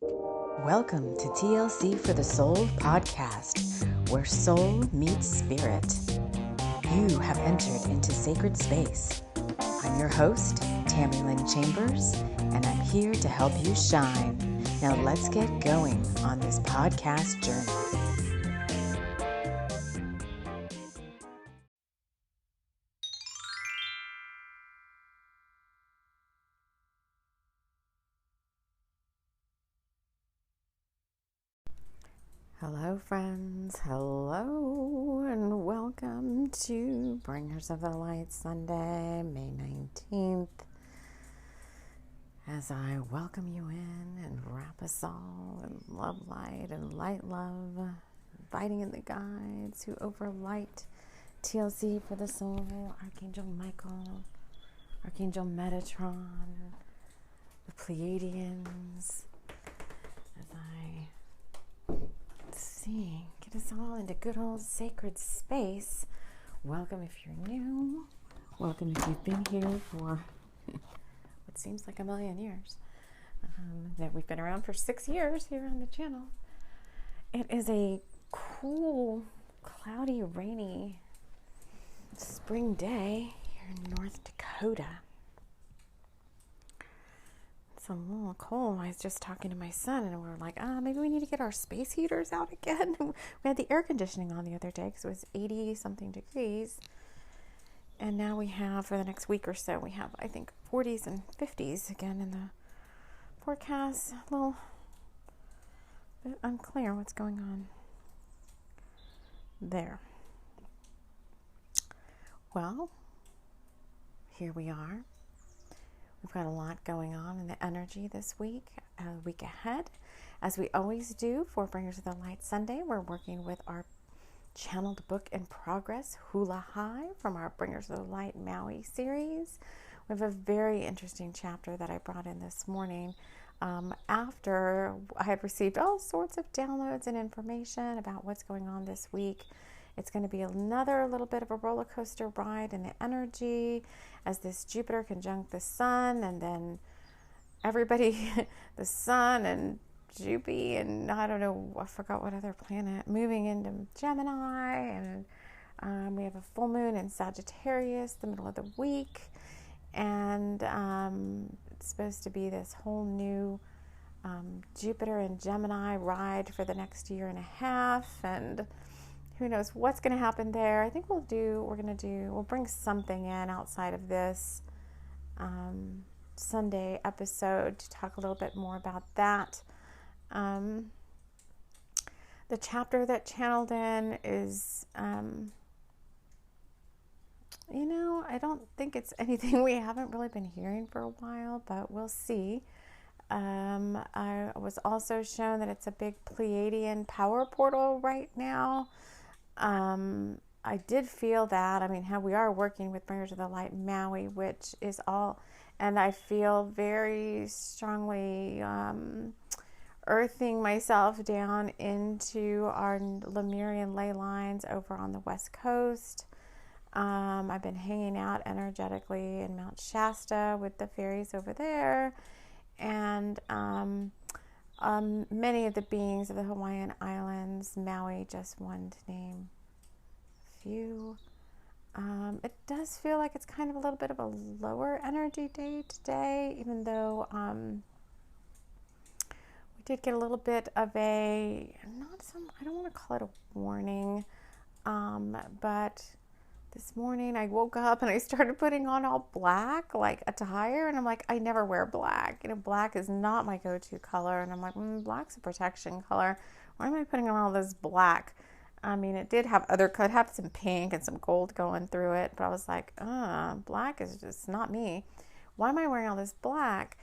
Welcome to TLC for the Soul podcast, where soul meets spirit. You have entered into sacred space. I'm your host, TAMI Chambers, and I'm here to help you shine. Now let's get going on this podcast journey. Hello, friends. Hello, and welcome to Bringers of the Light Sunday, May 19th. As I welcome you in and wrap us all in love light and light love, inviting in the guides who overlight TLC for the soul, Archangel Michael, Archangel Metatron, the Pleiadians, as I get us all into good old sacred space. Welcome if you're new. Welcome if you've been here for what seems like a million years. That we've been around for 6 years here on the channel. It is a cool, cloudy, rainy spring day here in North Dakota. A little cold. I was just talking to my son and we were like, maybe we need to get our space heaters out again. We had the air conditioning on the other day because it was 80 something degrees, and now we have, for the next week or so, we have, I think, 40s and 50s again in the forecast. A little bit unclear what's going on there. Well, here we are. We've got a lot going on in the energy this week ahead. As we always do for Bringers of the Light Sunday, we're working with our channeled book in progress, Hula High, from our Bringers of the Light Maui series. We have a very interesting chapter that I brought in this morning after I had received all sorts of downloads and information about what's going on this week. It's going to be another little bit of a roller coaster ride in the energy as this Jupiter conjunct the sun, and then everybody, the sun and Jupiter, and I don't know, I forgot what other planet, moving into Gemini, and we have a full moon in Sagittarius the middle of the week, and it's supposed to be this whole new Jupiter and Gemini ride for the next year and a half, and who knows what's going to happen there. I think we'll bring something in outside of this Sunday episode to talk a little bit more about that. The chapter that channeled in is, I don't think it's anything we haven't really been hearing for a while, but we'll see. I was also shown that it's a big Pleiadian power portal right now. I did feel that. How we are working with Bringers of the Light Maui, which is all, and I feel very strongly earthing myself down into our Lemurian ley lines over on the West Coast. I've been hanging out energetically in Mount Shasta with the fairies over there, and many of the beings of the Hawaiian Islands, Maui just one to name a few. It does feel like it's kind of a little bit of a lower energy day today, even though we did get a little bit of I don't want to call it a warning, but this morning I woke up and I started putting on all black, like attire, and I'm like, I never wear black. Black is not my go-to color, and I'm like, black's a protection color. Why am I putting on all this black? It did have it had some pink and some gold going through it, but I was like, black is just not me. Why am I wearing all this black?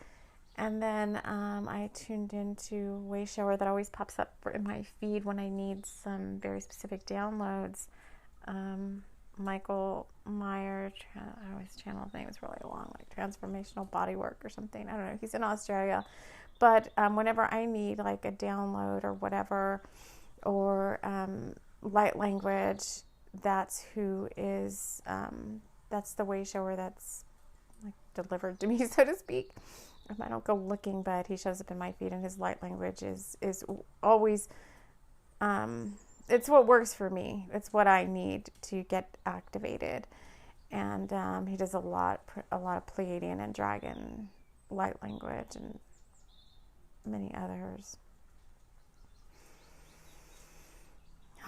And then I tuned into Way Shower that always pops up in my feed when I need some very specific downloads. Michael Meyer, I always channel his name, it's really long, like Transformational Bodywork or something. I don't know. He's in Australia. But whenever I need like a download or whatever, or light language, that's who is, that's the Way Shower that's like delivered to me, so to speak. I don't go looking, but he shows up in my feed, and his light language is always, it's what works for me. It's what I need to get activated. And he does a lot of Pleiadian and Dragon light language and many others.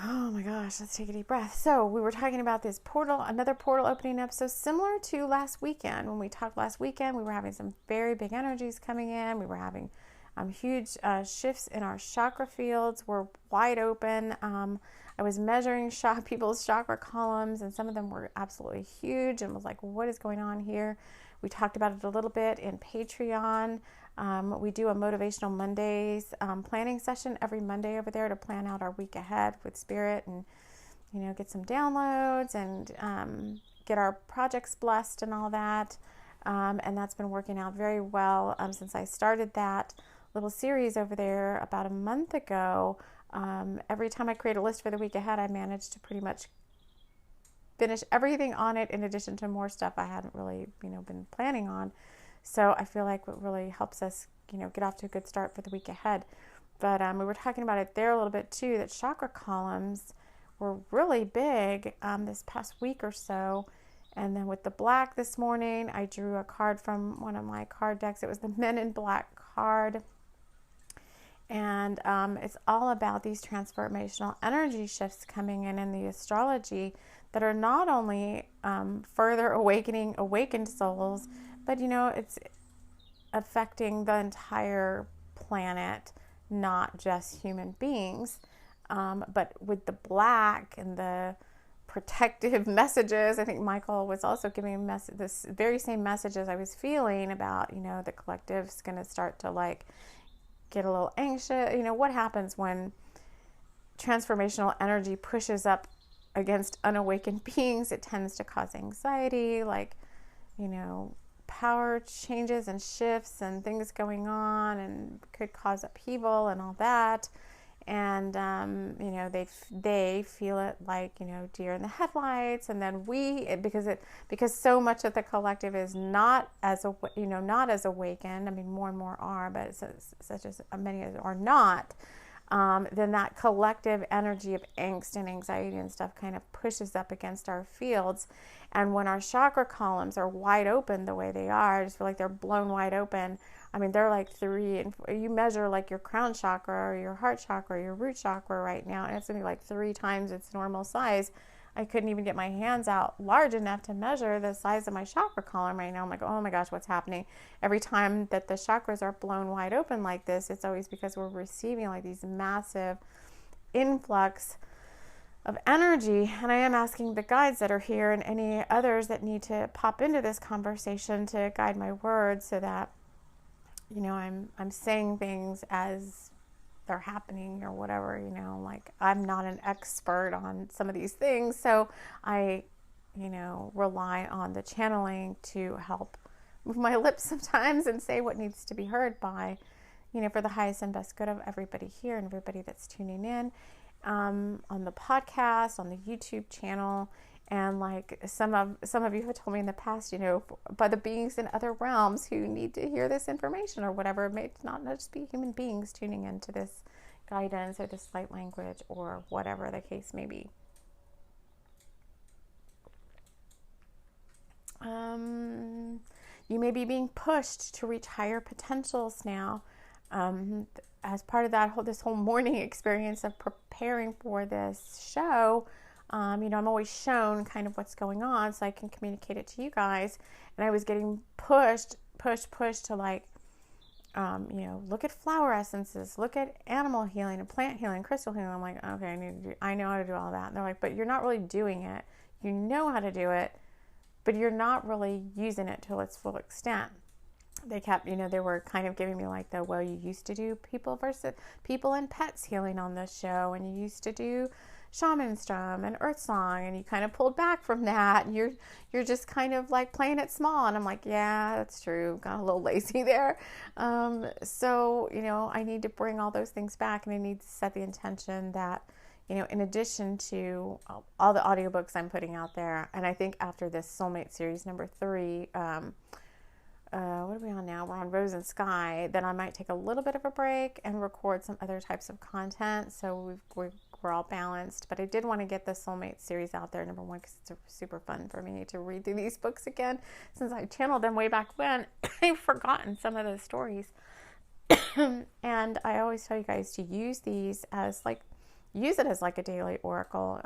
Oh my gosh, let's take a deep breath. So we were talking about this portal, another portal opening up. So similar to last weekend, when we talked last weekend, we were having some very big energies coming in. We were having huge shifts in our chakra fields. Were wide open. I was measuring people's chakra columns, and some of them were absolutely huge, and was like, what is going on here? We talked about it a little bit in Patreon. We do a Motivational Mondays planning session every Monday over there to plan out our week ahead with Spirit, and get some downloads and get our projects blessed and all that. And that's been working out very well since I started that little series over there about a month ago. Every time I create a list for the week ahead, I manage to pretty much finish everything on it, in addition to more stuff I hadn't really, been planning on. So I feel like what really helps us, get off to a good start for the week ahead. But we were talking about it there a little bit too, that chakra columns were really big this past week or so. And then with the black this morning, I drew a card from one of my card decks. It was the Men in Black card. And it's all about these transformational energy shifts coming in the astrology that are not only further awakened souls, but it's affecting the entire planet, not just human beings. But with the black and the protective messages, I think Michael was also giving me this very same messages I was feeling about, the collective's going to start to get a little anxious. What happens when transformational energy pushes up against unawakened beings? It tends to cause anxiety, power changes and shifts and things going on, and could cause upheaval and all that. And they feel it like deer in the headlights. And then because so much of the collective is not as awakened. I mean, more and more are, but such as many as are not. Then that collective energy of angst and anxiety and stuff kind of pushes up against our fields. And when our chakra columns are wide open the way they are, I just feel like they're blown wide open. I mean, they're like 3, and you measure your crown chakra or your heart chakra or your root chakra right now, and it's going to be 3 times its normal size. I couldn't even get my hands out large enough to measure the size of my chakra column right now. I'm like, oh my gosh, what's happening? Every time that the chakras are blown wide open like this, it's always because we're receiving these massive influx of energy. And I am asking the guides that are here and any others that need to pop into this conversation to guide my words, so that I'm saying things as they're happening or whatever. I'm not an expert on some of these things, so I rely on the channeling to help move my lips sometimes and say what needs to be heard by for the highest and best good of everybody here and everybody that's tuning in on the podcast, on the YouTube channel. And some of you have told me in the past, by the beings in other realms who need to hear this information or whatever. It may not just be human beings tuning into this guidance or this light language or whatever the case may be. You may be being pushed to reach higher potentials now. As part of this whole morning experience of preparing for this show, I'm always shown kind of what's going on so I can communicate it to you guys. And I was getting pushed to look at flower essences, look at animal healing and plant healing, crystal healing. I'm like, okay, I know how to do all that. And they're like, but you're not really doing it. You know how to do it, but you're not really using it to its full extent. They kept, they were kind of giving me you used to do people and pets healing on this show, and you used to do shaman strum and earth song, and you kind of pulled back from that, and you're just kind of playing it small. And I'm like, yeah, that's true, got a little lazy there. So I need to bring all those things back, and I need to set the intention that in addition to all the audiobooks I'm putting out there, and I think after this soulmate series number 3, what are we on now? We're on Rose and Sky. Then I might take a little bit of a break and record some other types of content. So we're all balanced. But I did want to get the Soulmate series out there, number one, because it's super fun for me to read through these books again. Since I channeled them way back when, I've forgotten some of those stories. And I always tell you guys to use these as use it as like a daily oracle.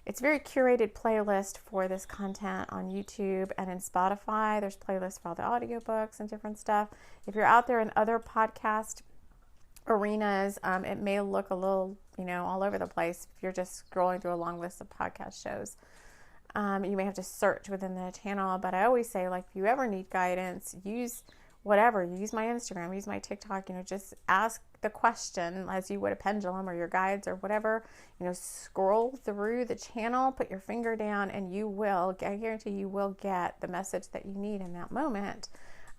It's a very curated playlist for this content on YouTube and in Spotify. There's playlists for all the audiobooks and different stuff. If you're out there in other podcast arenas, it may look a little, all over the place if you're just scrolling through a long list of podcast shows. You may have to search within the channel, but I always say, if you ever need guidance, use whatever. Use my Instagram, use my TikTok, just ask the question as you would a pendulum or your guides or whatever. Scroll through the channel, put your finger down, and I guarantee you will get the message that you need in that moment.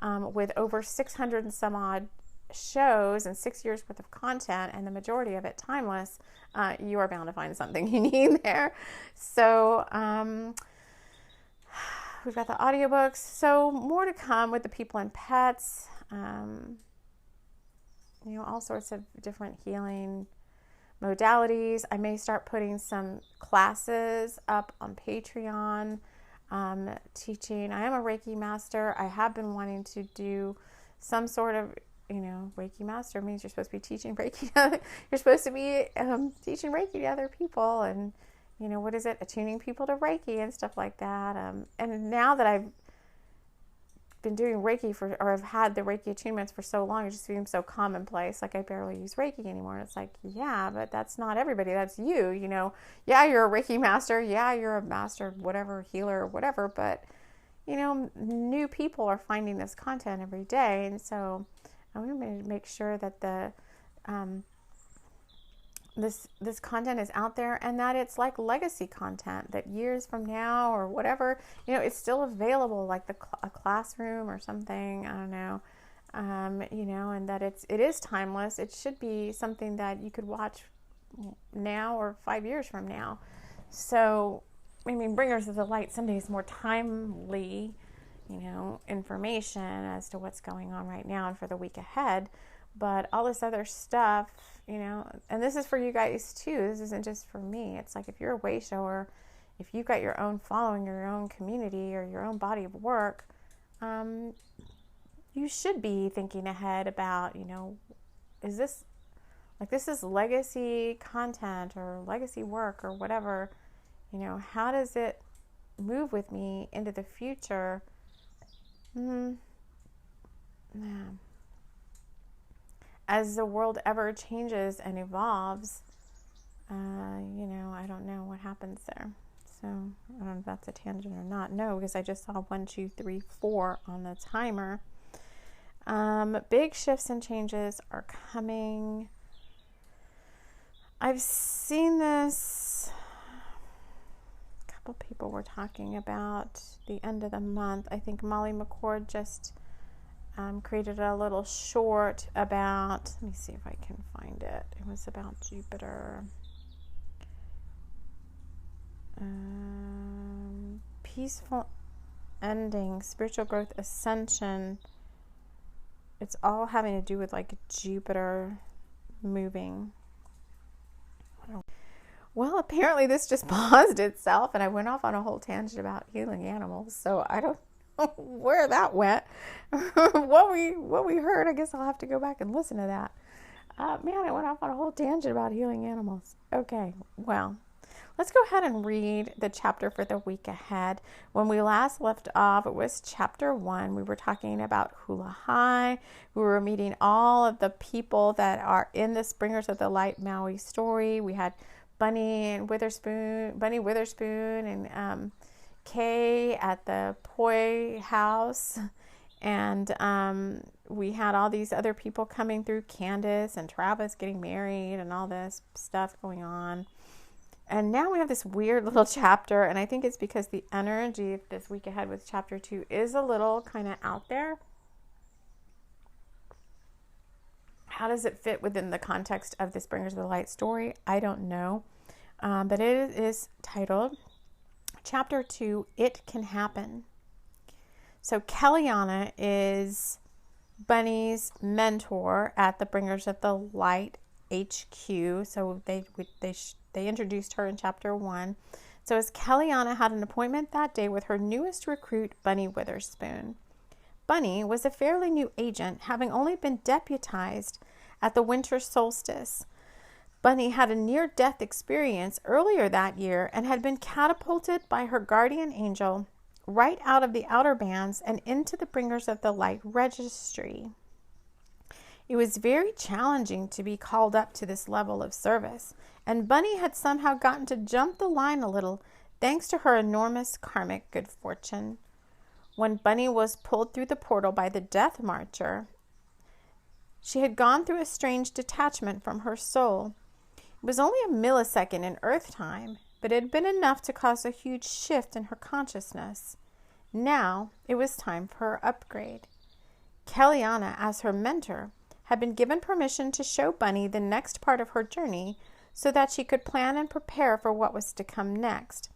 With over 600 and some odd shows and 6 years worth of content, and the majority of it timeless, you are bound to find something you need there. So, we've got the audiobooks. So more to come with the people and pets. All sorts of different healing modalities. I may start putting some classes up on Patreon, teaching. I am a Reiki master. I have been wanting to do some sort of, Reiki master means you're supposed to be teaching Reiki. You're supposed to be teaching Reiki to other people, and what is it? Attuning people to Reiki and stuff like that. And now that I've been doing Reiki or I've had the Reiki attunements for so long, it just seems so commonplace. I barely use Reiki anymore. And it's yeah, but that's not everybody. That's you, Yeah, you're a Reiki master. Yeah, you're a master, whatever, healer, whatever. But, new people are finding this content every day. And so I'm going to make sure that this content is out there, and that it's like legacy content that years from now or whatever, it's still available, like a classroom or something. I don't know, and that it is timeless. It should be something that you could watch now or 5 years from now. So, Bringers of the Light Sunday is more timely, information as to what's going on right now and for the week ahead. But all this other stuff, and this is for you guys too. This isn't just for me. It's if you're a way shower, if you've got your own following, or your own community, or your own body of work, you should be thinking ahead about, is this legacy content or legacy work or whatever, how does it move with me into the future? As the world ever changes and evolves, I don't know what happens there. So I don't know if that's a tangent or not. No, because I just saw 1, 2, 3, 4 on the timer. Big shifts and changes are coming. I've seen this. A couple people were talking about the end of the month. I think Molly McCord just created a little short about, let me see if I can find it. It was about Jupiter. Peaceful ending, spiritual growth, ascension. It's all having to do with Jupiter moving. Well, apparently this just paused itself, and I went off on a whole tangent about healing animals. So I don't know where that went. what we heard, I guess I'll have to go back and listen to that. Man, I went off on a whole tangent about healing animals. Okay, well, let's go ahead and read the chapter for the week ahead. When we last left off, it was chapter 1. We were talking about Hula High. We were meeting all of the people that are in the Bringers of the Light Maui story. We had Bunny Witherspoon, and Kay at the Poi house. And we had all these other people coming through, Candace and Travis getting married and all this stuff going on. And now we have this weird little chapter, and I think it's because the energy of this week ahead with chapter 2 is a little kind of out there. How does it fit within the context of this Bringers of the Light story? I don't know. But it is titled Chapter 2, It Can Happen. So Kellyanna is Bunny's mentor at the Bringers of the Light HQ. So they introduced her in chapter 1. So as Kellyanna had an appointment that day with her newest recruit, Bunny Witherspoon. Bunny was a fairly new agent, having only been deputized at the winter solstice. Bunny had a near-death experience earlier that year and had been catapulted by her guardian angel right out of the outer bands and into the Bringers of the Light registry. It was very challenging to be called up to this level of service, and Bunny had somehow gotten to jump the line a little thanks to her enormous karmic good fortune. When Bunny was pulled through the portal by the Death Marcher, she had gone through a strange detachment from her soul. It was only a millisecond in Earth time, but it had been enough to cause a huge shift in her consciousness. Now it was time for her upgrade. Kellyanna, as her mentor, had been given permission to show Bunny the next part of her journey so that she could plan and prepare for what was to come next.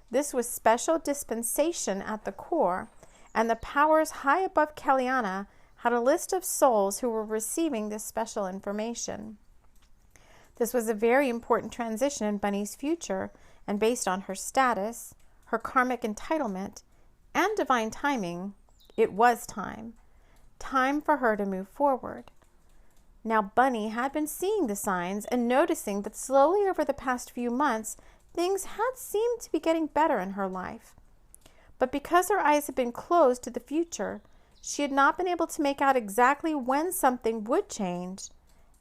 This was special dispensation at the core, and the powers high above Kellyanna had a list of souls who were receiving this special information. This was a very important transition in Bunny's future, and based on her status, her karmic entitlement, and divine timing, it was time. Time for her to move forward. Now Bunny had been seeing the signs and noticing that slowly over the past few months, things had seemed to be getting better in her life. But because her eyes had been closed to the future, she had not been able to make out exactly when something would change,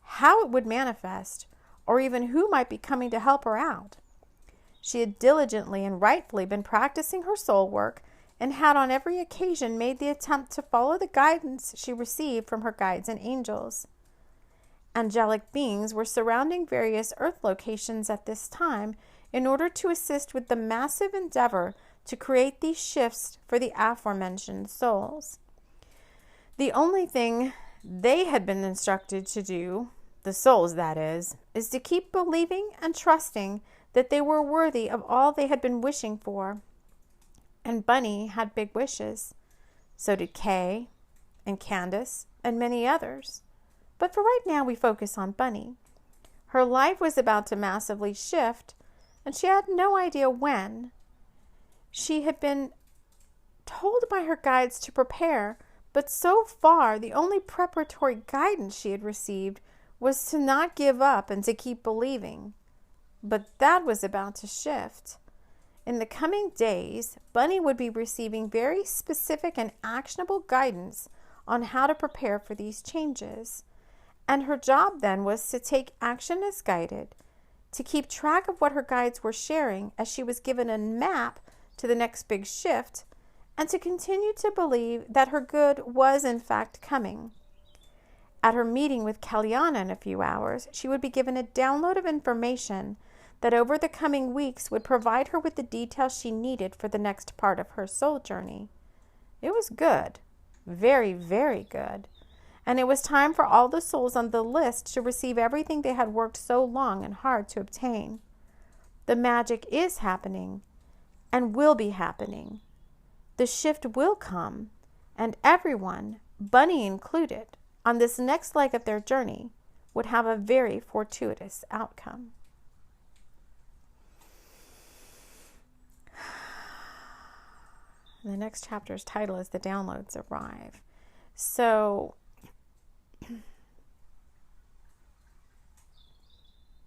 how it would manifest, or even who might be coming to help her out. She had diligently and rightfully been practicing her soul work and had on every occasion made the attempt to follow the guidance she received from her guides and angels. Angelic beings were surrounding various Earth locations at this time in order to assist with the massive endeavor to create these shifts for the aforementioned souls. The only thing they had been instructed to do, the souls that is to keep believing and trusting that they were worthy of all they had been wishing for. And Bunny had big wishes. So did Kay and Candace and many others. But for right now, we focus on Bunny. Her life was about to massively shift, and she had no idea when. She had been told by her guides to prepare, but so far, the only preparatory guidance she had received was to not give up and to keep believing. But that was about to shift. In the coming days, Bunny would be receiving very specific and actionable guidance on how to prepare for these changes. And her job then was to take action as guided, to keep track of what her guides were sharing as she was given a map to the next big shift, and to continue to believe that her good was in fact coming. At her meeting with Kellyanna in a few hours, she would be given a download of information that over the coming weeks would provide her with the details she needed for the next part of her soul journey. It was good. Very, very good. And it was time for all the souls on the list to receive everything they had worked so long and hard to obtain. The magic is happening and will be happening. The shift will come, and everyone, Bunny included, on this next leg of their journey would have a very fortuitous outcome. The next chapter's title is The Downloads Arrive. So,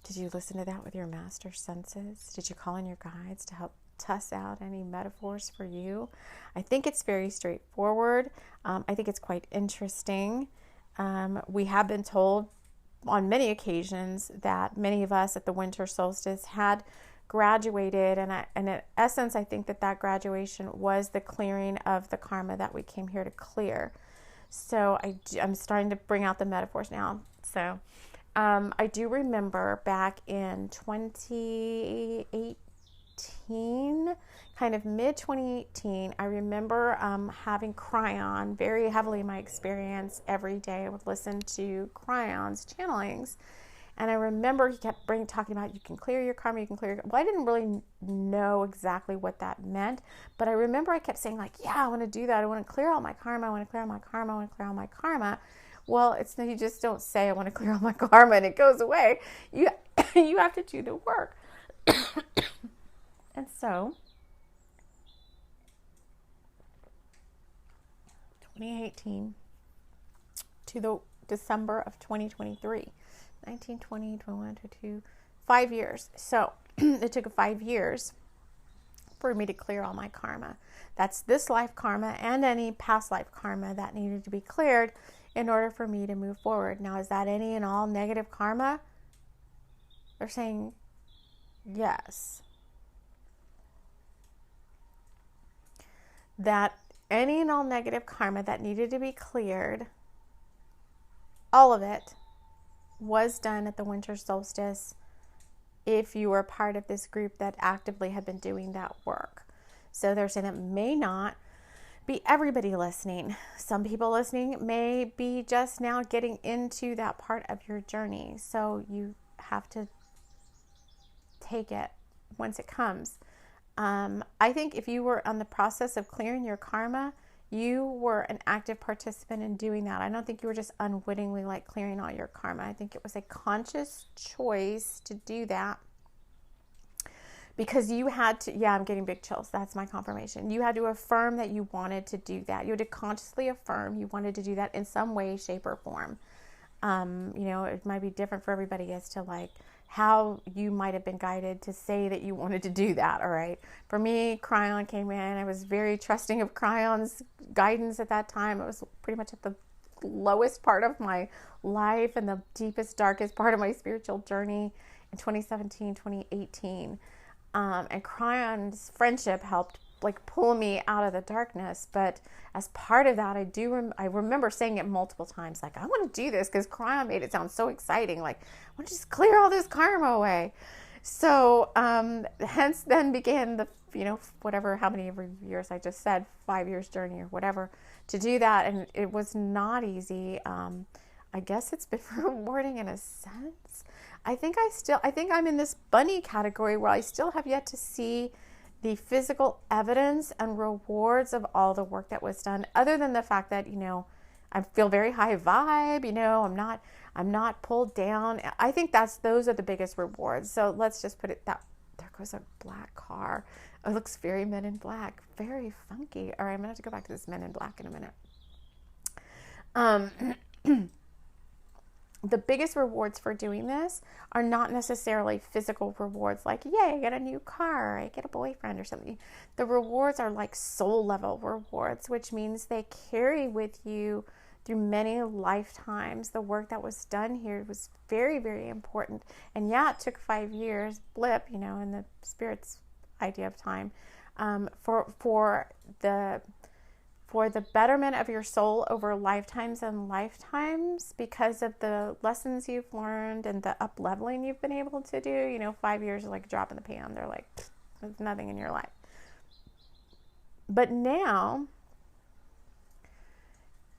did you listen to that with your master senses? Did you call in your guides to help tuss out any metaphors for you? I think it's very straightforward. I think it's quite interesting. We have been told on many occasions that many of us at the winter solstice had graduated, and in essence, I think that graduation was the clearing of the karma that we came here to clear. So I'm starting to bring out the metaphors now. So I do remember back in 2018, kind of mid-2018, I remember having Cryon very heavily in my experience every day. I would listen to Cryon's channelings. And I remember he kept talking about, you can clear your karma, you can clear your, well, I didn't really know exactly what that meant, but I remember I kept saying like, yeah, I want to do that. I want to clear all my karma. I want to clear all my karma. I want to clear all my karma. Well, it's, you just don't say, I want to clear all my karma and it goes away. You have to do the work. And so 2018 to the December of 2023, 19, 20, 21, 22, 5 years. So it took 5 years for me to clear all my karma. That's this life karma and any past life karma that needed to be cleared in order for me to move forward. Now, is that any and all negative karma? They're saying yes. That any and all negative karma that needed to be cleared, all of it, was done at the winter solstice if you were part of this group that actively had been doing that work. So they're saying that may not be everybody listening. Some people listening may be just now getting into that part of your journey. So you have to take it once it comes. I think if you were on the process of clearing your karma, you were an active participant in doing that. I don't think you were just unwittingly like clearing all your karma. I think it was a conscious choice to do that because you had to, yeah, I'm getting big chills. That's my confirmation. You had to affirm that you wanted to do that. You had to consciously affirm you wanted to do that in some way, shape, or form. It might be different for everybody as to like how you might have been guided to say that you wanted to do that. All right. For me, Cryon came in. I was very trusting of Cryon's guidance at that time. I was pretty much at the lowest part of my life and the deepest, darkest part of my spiritual journey in 2017, 2018. And Cryon's friendship helped like pull me out of the darkness. But as part of that, I remember saying it multiple times, like, I want to do this because Cryon made it sound so exciting. Like, I want to just clear all this karma away. So, hence then began the, how many years I just said, 5 years journey or whatever to do that. And it was not easy. I guess it's been rewarding in a sense. I think I'm in this bunny category where I still have yet to see the physical evidence and rewards of all the work that was done, other than the fact that, I feel very high vibe, I'm not pulled down. I think those are the biggest rewards. So let's just put it that, there goes a black car. It looks very Men in Black, very funky. All right, I'm gonna have to go back to this Men in Black in a minute. The biggest rewards for doing this are not necessarily physical rewards like, yay, I get a new car, I get a boyfriend or something. The rewards are like soul level rewards, which means they carry with you through many lifetimes. The work that was done here was very, very important. And yeah, it took 5 years, blip, in the Spirit's idea of time, for the betterment of your soul over lifetimes and lifetimes, because of the lessons you've learned and the up-leveling you've been able to do. 5 years is like a drop in the pan. They're like, there's nothing in your life. But now,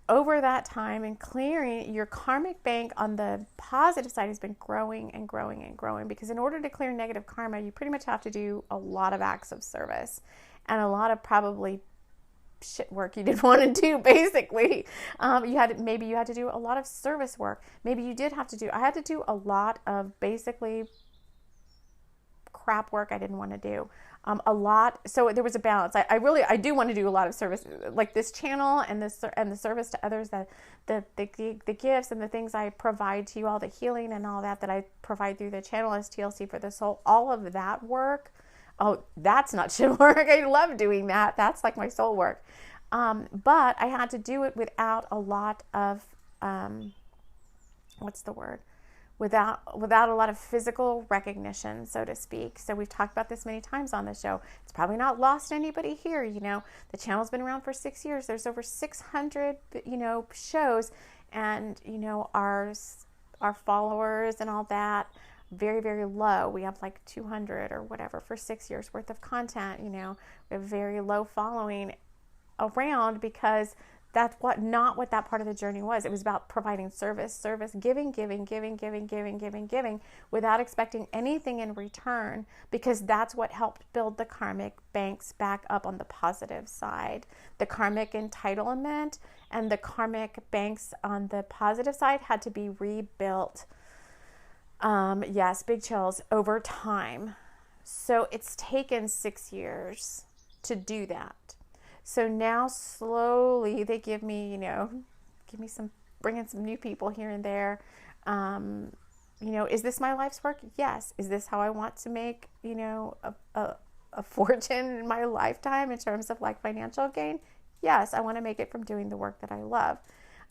over that time and clearing, your karmic bank on the positive side has been growing and growing and growing, because in order to clear negative karma, you pretty much have to do a lot of acts of service and a lot of probably shit work you didn't want to do, basically. You had to do a lot of service work. Maybe you did have to do, I had to do a lot of basically crap work I didn't want to do. A lot. So there was a balance. I do want to do a lot of service, like this channel and the service to others, the gifts and the things I provide to you, all the healing and all that I provide through the channel as TLC for the soul, all of that work. Oh, that's not shit work. I love doing that. That's like my soul work. But I had to do it without a lot of, without a lot of physical recognition, so to speak. So we've talked about this many times on the show. It's probably not lost to anybody here. The channel's been around for 6 years. There's over 600, shows, and, our followers and all that, very, very low. We have like 200 or whatever for 6 years worth of content. We have very low following around because not what that part of the journey was. It was about providing service, giving, without expecting anything in return, because that's what helped build the karmic banks back up on the positive side. The karmic entitlement and the karmic banks on the positive side had to be rebuilt. Yes, big chills, over time. So it's taken 6 years to do that. So now slowly they give me bring in some new people here and there. Is this my life's work? Yes. Is this how I want to make, a fortune in my lifetime in terms of like financial gain? Yes. I want to make it from doing the work that I love.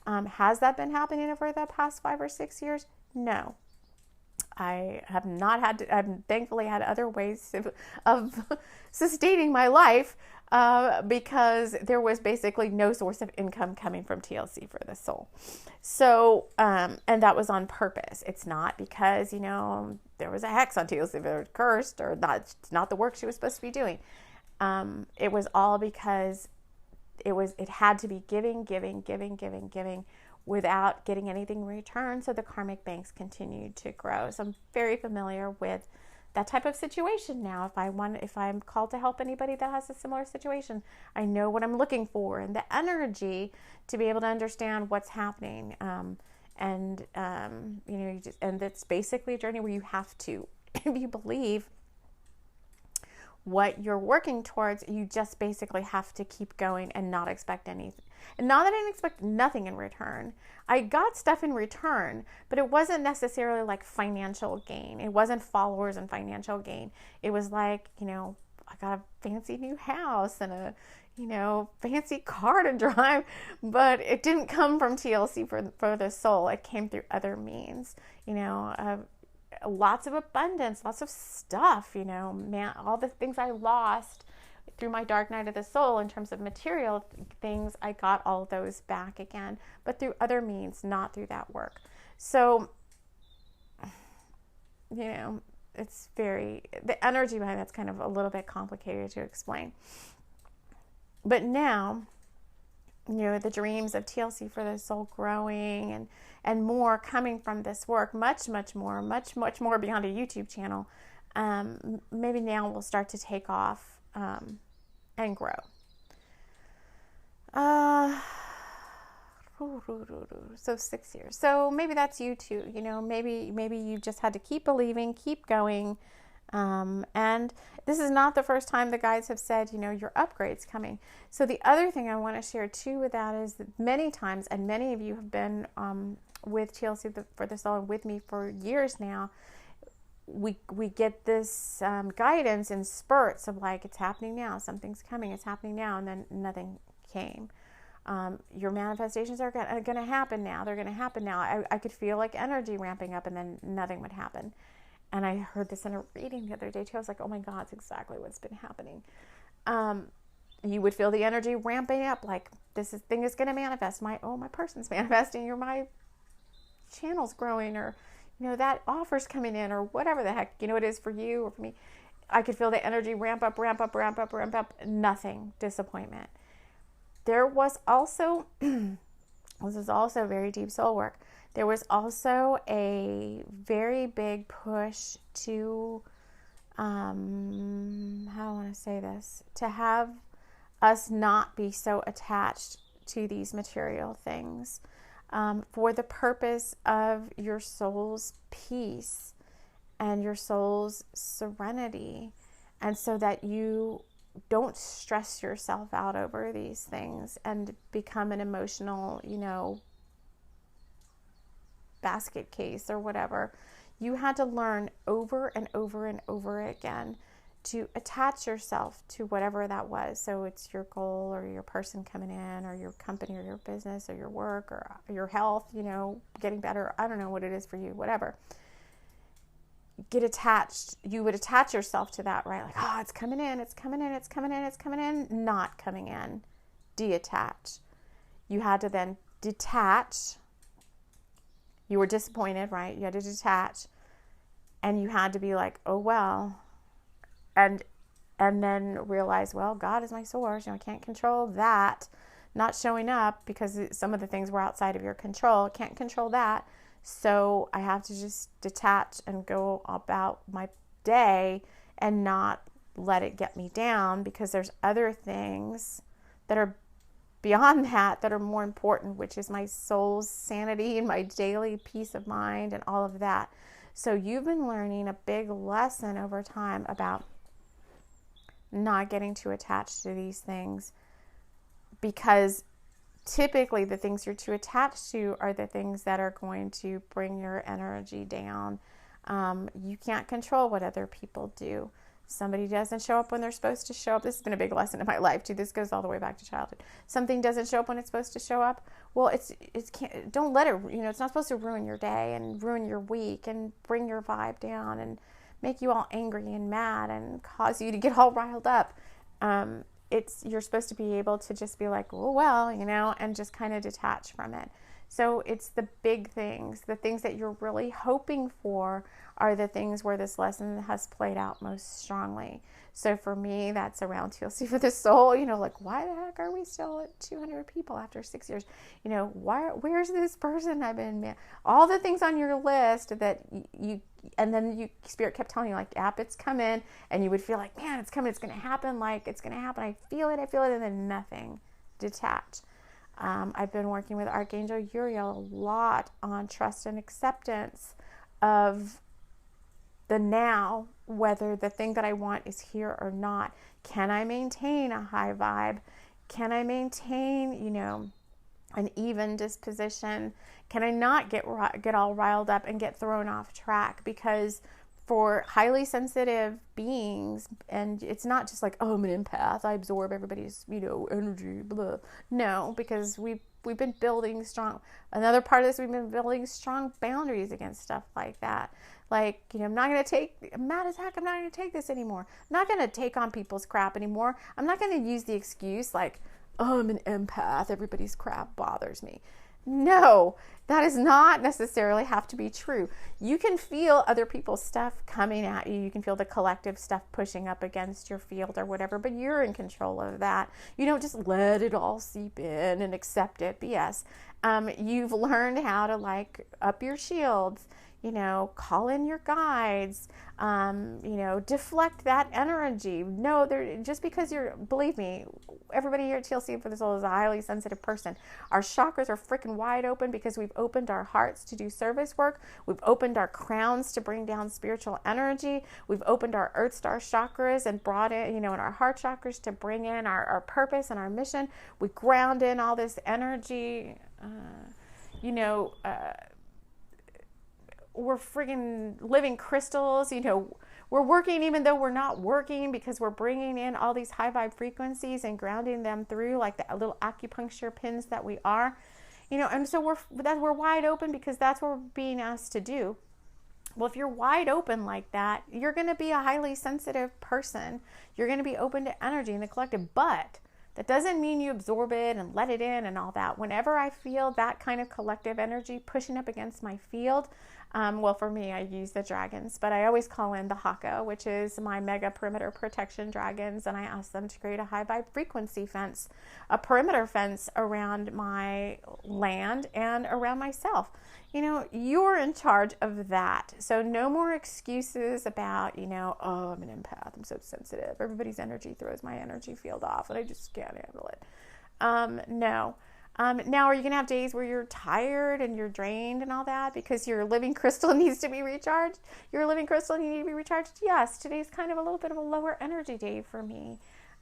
Has that been happening over the past 5 or 6 years? No. I have not had to, I've thankfully had other ways of sustaining my life, because there was basically no source of income coming from TLC for the soul. So, and that was on purpose. It's not because, there was a hex on TLC that was cursed, or that's not the work she was supposed to be doing. It was all because it had to be giving, without getting anything in return. So the karmic banks continued to grow. So I'm very familiar with that type of situation now. If I'm called to help anybody that has a similar situation, I know what I'm looking for and the energy to be able to understand what's happening. And that's basically a journey where you have to, if you believe what you're working towards, you just basically have to keep going and not expect anything. And not that I didn't expect nothing in return. I got stuff in return, but it wasn't necessarily like financial gain. It wasn't followers and financial gain. It was like, I got a fancy new house and a, fancy car to drive, but it didn't come from TLC for the soul. It came through other means, lots of abundance, lots of stuff, all the things I lost through my dark night of the soul in terms of material things, I got all of those back again, but through other means, not through that work. So, it's the energy behind that's kind of a little bit complicated to explain. But now, the dreams of TLC for the soul growing and more coming from this work, much more beyond a YouTube channel. Maybe now we'll start to take off and grow. So 6 years. So maybe that's you too. Maybe you just had to keep believing, keep going. And this is not the first time the guides have said, your upgrade's coming. So the other thing I want to share too with that is that many times, and many of you have been with TLC for the soul and with me for years now, we get this guidance in spurts of like, it's happening now, something's coming, it's happening now, and then nothing came. Your manifestations are going to happen now. They're going to happen now. I could feel like energy ramping up, and then nothing would happen. And I heard this in a reading the other day too. I was like, oh my God, it's exactly what's been happening. You would feel the energy ramping up, like this thing is going to manifest. My person's manifesting, or my channel's growing, or that offer's coming in, or whatever the heck it is for you or for me. I could feel the energy ramp up. Nothing. Disappointment. There was also, this is also very deep soul work. There was also a very big push to, how do I want to say this? To have us not be so attached to these material things, for the purpose of your soul's peace and your soul's serenity, and so that you don't stress yourself out over these things and become an emotional, basket case or whatever. You had to learn over and over and over again to attach yourself to whatever that was. So it's your goal, or your person coming in, or your company, or your business, or your work, or your health, getting better. I don't know what it is for you, whatever. Get attached. You would attach yourself to that, right? Like, it's coming in, not coming in. Detach. You had to then detach. You were disappointed, right? You had to detach, and you had to be like, oh, well, and then realize, well, God is my source. I can't control that. not showing up because some of the things were outside of your control. Can't control that. So I have to just detach and go about my day and not let it get me down, because there's other things that are beyond that are more important, which is my soul's sanity and my daily peace of mind and all of that. So you've been learning a big lesson over time about not getting too attached to these things, because typically the things you're too attached to are the things that are going to bring your energy down. You can't control what other people do. Somebody doesn't show up when they're supposed to show up. This has been a big lesson in my life too. This goes all the way back to childhood. Something doesn't show up when it's supposed to show up. Well, don't let it, it's not supposed to ruin your day and ruin your week and bring your vibe down and make you all angry and mad and cause you to get all riled up. You're supposed to be able to just be like, oh, well, and just kind of detach from it. So it's the big things, the things that you're really hoping for are the things where this lesson has played out most strongly. So for me, that's around TLC for the soul, like, why the heck are we still at 200 people after 6 years? Where's this person I've been, all the things on your list that and then Spirit kept telling you, like, yep, it's coming. And you would feel like, man, it's coming. It's going to happen. Like, it's going to happen. I feel it. And then nothing. Detach. I've been working with Archangel Uriel a lot on trust and acceptance of the now, whether the thing that I want is here or not. Can I maintain a high vibe? Can I maintain, an even disposition? Can I not get all riled up and get thrown off track? Because for highly sensitive beings, and it's not just like, oh, I'm an empath, I absorb everybody's, energy, blah. No, because we've been building strong, another part of this, we've been building strong boundaries against stuff like that. Like, I'm not going to take, I'm mad as heck, I'm not going to take this anymore. I'm not going to take on people's crap anymore. I'm not going to use the excuse like, oh, I'm an empath, everybody's crap bothers me. No, that does not necessarily have to be true. You can feel other people's stuff coming at you. You can feel the collective stuff pushing up against your field or whatever, but you're in control of that. You don't just let it all seep in and accept it. But yes, you've learned how to up your shields, call in your guides, deflect that energy. No, just because believe me, everybody here at TLC for the Soul is a highly sensitive person. Our chakras are freaking wide open because we've opened our hearts to do service work. We've opened our crowns to bring down spiritual energy. We've opened our Earth Star chakras and brought in, and our heart chakras to bring in our purpose and our mission. We ground in all this energy, we're friggin' living crystals, we're working even though we're not working, because we're bringing in all these high vibe frequencies and grounding them through like the little acupuncture pins that we are, and so we're wide open because that's what we're being asked to do. Well, if you're wide open like that, you're going to be a highly sensitive person. You're going to be open to energy in the collective, but that doesn't mean you absorb it and let it in and all that. Whenever I feel that kind of collective energy pushing up against my field, well, for me, I use the dragons, but I always call in the Haka, which is my mega perimeter protection dragons, and I ask them to create a high vibe frequency fence, a perimeter fence around my land and around myself. You're in charge of that. So no more excuses about, oh, I'm an empath, I'm so sensitive. Everybody's energy throws my energy field off and I just can't handle it. No. Now, are you going to have days where you're tired and you're drained and all that because your living crystal needs to be recharged? You're a living crystal and you need to be recharged? Yes, today's kind of a little bit of a lower energy day for me.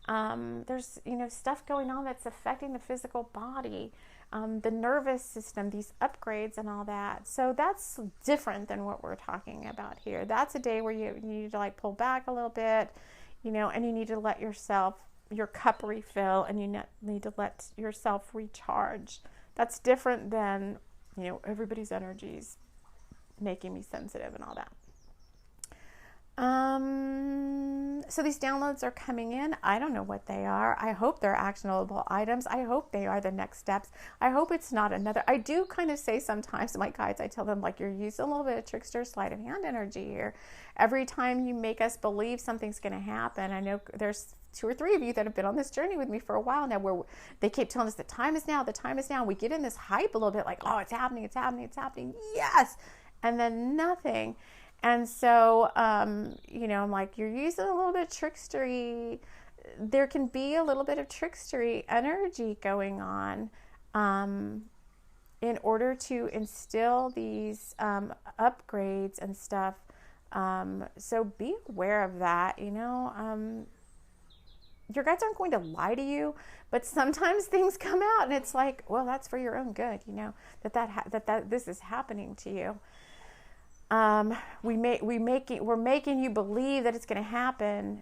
There's, stuff going on that's affecting the physical body, the nervous system, these upgrades and all that. So that's different than what we're talking about here. That's a day where you need to pull back a little bit, and you need to let your cup refill, and you need to let yourself recharge. That's different than, everybody's energies making me sensitive and all that. So these downloads are coming in. I don't know what they are. I hope they're actionable items. I hope they are the next steps. I hope it's not another. I do kind of say sometimes to my guides, I tell them, like, you're using a little bit of trickster sleight of hand energy here. Every time you make us believe something's going to happen. I know there's 2 or 3 of you that have been on this journey with me for a while now, where they keep telling us the time is now, the time is now. We get in this hype a little bit, like, oh, it's happening, it's happening, it's happening. Yes. And then nothing. And so, you know, I'm like, you're using a little bit of trickstery. There can be a little bit of trickstery energy going on in order to instill these upgrades and stuff. So be aware of that, you know. Your guides aren't going to lie to you, but sometimes things come out and it's like, well, that's for your own good, you know, that this is happening to you. We're making you believe that it's going to happen,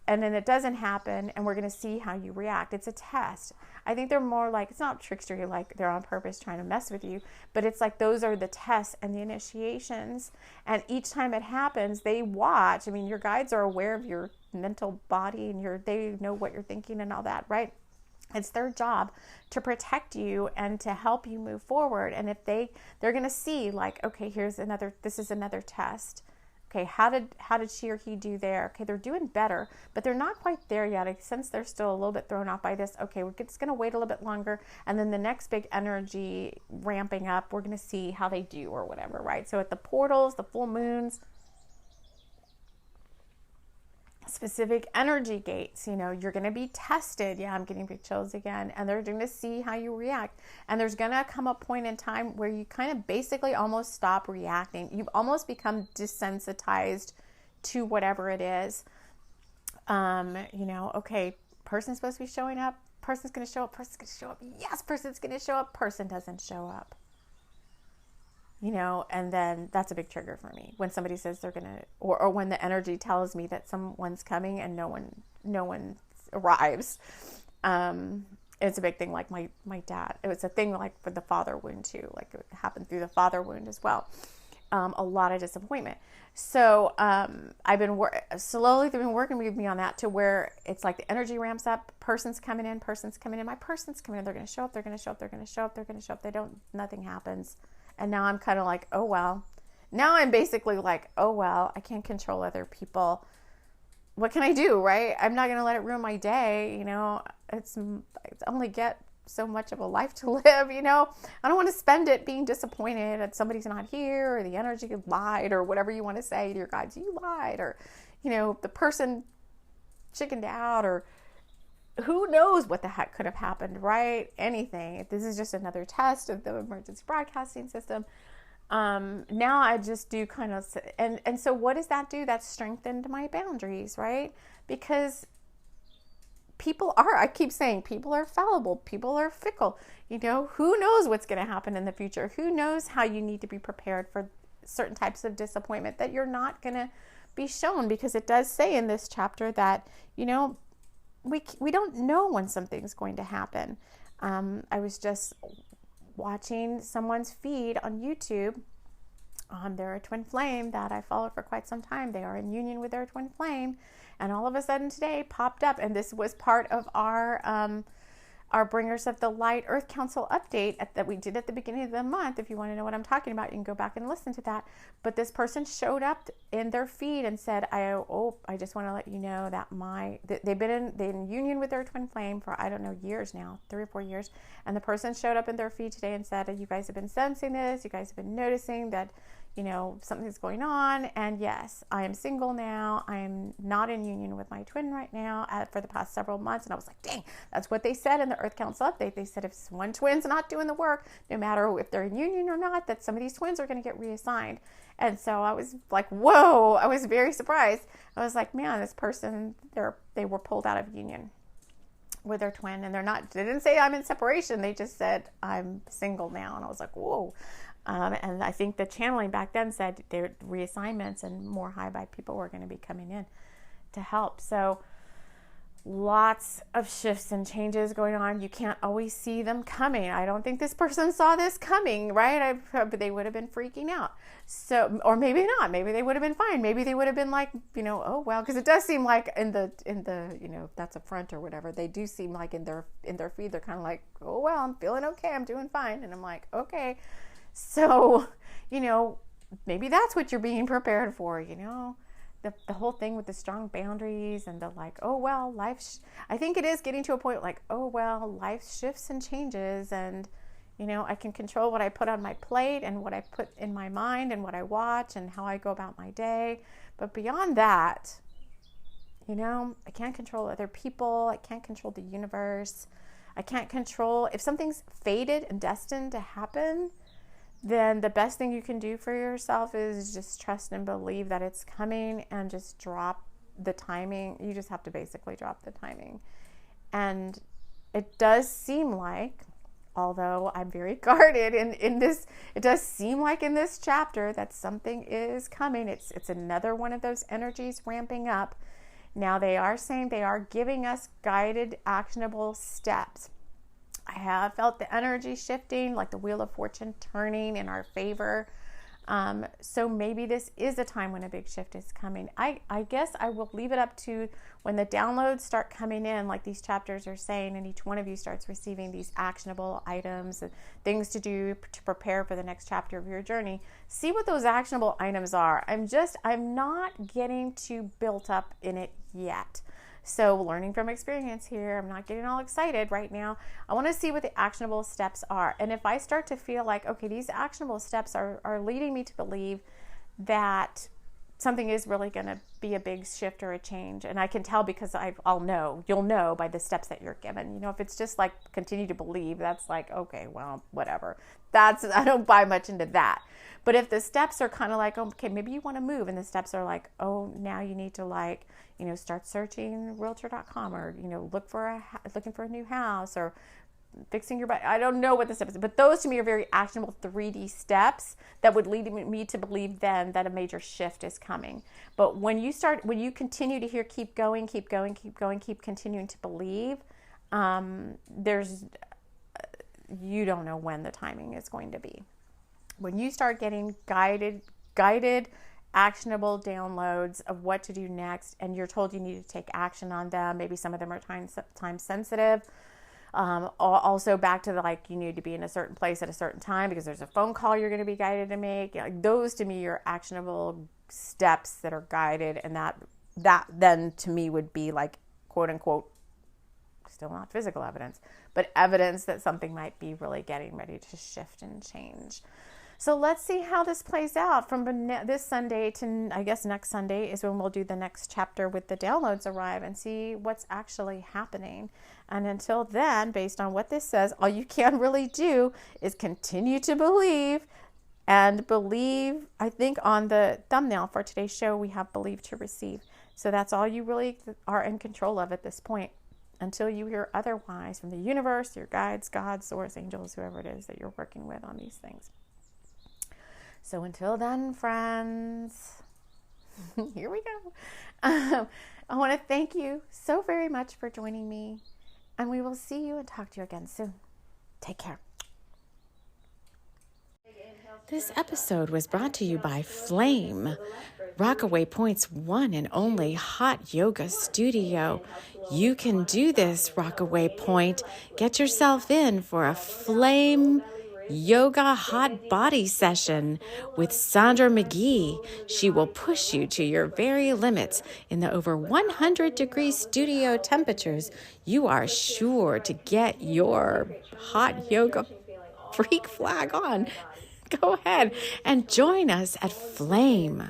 and then it doesn't happen, and we're going to see how you react. It's a test. I think they're more like, it's not trickstery, like they're on purpose trying to mess with you, but it's like those are the tests and the initiations, and each time it happens, they watch. I mean, your guides are aware of your mental body, and they know what you're thinking and all that, right? It's their job to protect you and to help you move forward. And if they're going to see, like, okay, this is another test. Okay, how did she or he do there? Okay, they're doing better, but they're not quite there yet. I sense they're still a little bit thrown off by this. Okay, we're just going to wait a little bit longer, and then the next big energy ramping up, we're going to see how they do or whatever, right? So at the portals, the full moons, specific energy gates, you know, you're going to be tested. Yeah, I'm getting big chills again. And they're going to see how you react. And there's going to come a point in time where you kind of basically almost stop reacting. You've almost become desensitized to whatever it is. You know, okay, person's supposed to be showing up. Person's going to show up. Person's going to show up. Yes, person's going to show up. Person doesn't show up. You know, and then that's a big trigger for me when somebody says they're going to, or when the energy tells me that someone's coming and no one arrives. It's a big thing. Like my dad, it was a thing like for the father wound too. Like it happened through the father wound as well. A lot of disappointment. So, I've been slowly, they've been working with me on that to where it's like the energy ramps up, person's coming in, my person's coming in, they're going to show up, they're going to show up, they're going to show up, they're going to show up. Nothing happens. And now I'm kind of like, oh, well. Now I'm basically like, oh, well, I can't control other people. What can I do, right? I'm not going to let it ruin my day. You know, I only get so much of a life to live, you know. I don't want to spend it being disappointed that somebody's not here or the energy lied or whatever you want to say to your guides. You lied, or, you know, the person chickened out, or who knows what the heck could have happened, right? Anything. This is just another test of the emergency broadcasting system. Now I just do kind of, and so what does that do? That strengthened my boundaries, right? Because I keep saying people are fallible. People are fickle. You know, who knows what's going to happen in the future? Who knows how you need to be prepared for certain types of disappointment that you're not going to be shown, because it does say in this chapter that, you know, we don't know when something's going to happen. I was just watching someone's feed on YouTube. They're a twin flame that I followed for quite some time. They are in union with their twin flame. And all of a sudden today popped up. And this was part of our Bringers of the Light Earth Council update that we did at the beginning of the month. If you want to know what I'm talking about, you can go back and listen to that. But this person showed up in their feed and said, I just want to let you know that they've been in union with their twin flame for, I don't know, years now, 3 or 4 years. And the person showed up in their feed today and said, you guys have been sensing this. You guys have been noticing that, you know, something's going on. And yes, I am single now. I am not in union with my twin right now for the past several months. And I was like, dang, that's what they said in the Earth Council update. They said if one twin's not doing the work, no matter if they're in union or not, that some of these twins are going to get reassigned. And so I was like, whoa, I was very surprised. I was like, man, this person, they were pulled out of union with their twin, and they didn't say I'm in separation. They just said I'm single now. And I was like, whoa. And I think the channeling back then said their reassignments and more high vibe people were going to be coming in to help. So lots of shifts and changes going on. You can't always see them coming. I don't think this person saw this coming, right? But they would have been freaking out. So, or maybe not. Maybe they would have been fine. Maybe they would have been like, oh well, because it does seem like in the that's a front or whatever. They do seem like in their feed, they're kind of like, oh well, I'm feeling okay. I'm doing fine. And I'm like, okay. So, maybe that's what you're being prepared for, the whole thing with the strong boundaries and the like, oh well, I think it is getting to a point like, oh well, life shifts and changes, and I can control what I put on my plate and what I put in my mind and what I watch and how I go about my day. But beyond that, I can't control other people. I can't control the universe. I can't control if something's fated and destined to happen. Then the best thing you can do for yourself is just trust and believe that it's coming, and just drop the timing. You just have to basically drop the timing. And it does seem like, although I'm very guarded in this, it does seem like in this chapter that something is coming. It's another one of those energies ramping up. Now they are saying they are giving us guided, actionable steps. I have felt the energy shifting, like the Wheel of Fortune turning in our favor. So maybe this is a time when a big shift is coming. I guess I will leave it up to when the downloads start coming in, like these chapters are saying, and each one of you starts receiving these actionable items and things to do to prepare for the next chapter of your journey. See what those actionable items are. I'm not getting too built up in it yet. So learning from experience here, I'm not getting all excited right now. I want to see what the actionable steps are. And if I start to feel like, okay, these actionable steps are leading me to believe that something is really going to be a big shift or a change. And I can tell because you'll know by the steps that you're given. If it's just like continue to believe, that's like, okay, well, whatever. I don't buy much into that. But if the steps are kind of like, okay, maybe you want to move, and the steps are like, oh, now you need to start searching realtor.com, or, looking for a new house, or fixing your body. I don't know what the steps are, but those to me are very actionable 3D steps that would lead me to believe then that a major shift is coming. But when you continue to hear, keep going, keep continuing to believe, you don't know when the timing is going to be. When you start getting guided, actionable downloads of what to do next, and you're told you need to take action on them, maybe some of them are time sensitive. Also back to you need to be in a certain place at a certain time because there's a phone call you're going to be guided to make. Those to me are actionable steps that are guided, and that then to me would be like, quote unquote, still not physical evidence, but evidence that something might be really getting ready to shift and change. So let's see how this plays out from this Sunday to, I guess, next Sunday is when we'll do the next chapter with the downloads arrive and see what's actually happening. And until then, based on what this says, all you can really do is continue to believe. And believe, I think on the thumbnail for today's show, we have believe to receive. So that's all you really are in control of at this point, until you hear otherwise from the universe, your guides, God, source, angels, whoever it is that you're working with on these things. So until then, friends, here we go. I want to thank you so very much for joining me, and we will see you and talk to you again soon. Take care. This episode was brought to you by Flame, Rockaway Point's one and only hot yoga studio. You can do this, Rockaway Point. Get yourself in for a Flame yoga hot body session with Sandra McGee. She will push you to your very limits in the over 100-degree studio temperatures. You are sure to get your hot yoga freak flag on. Go ahead and join us at Flame.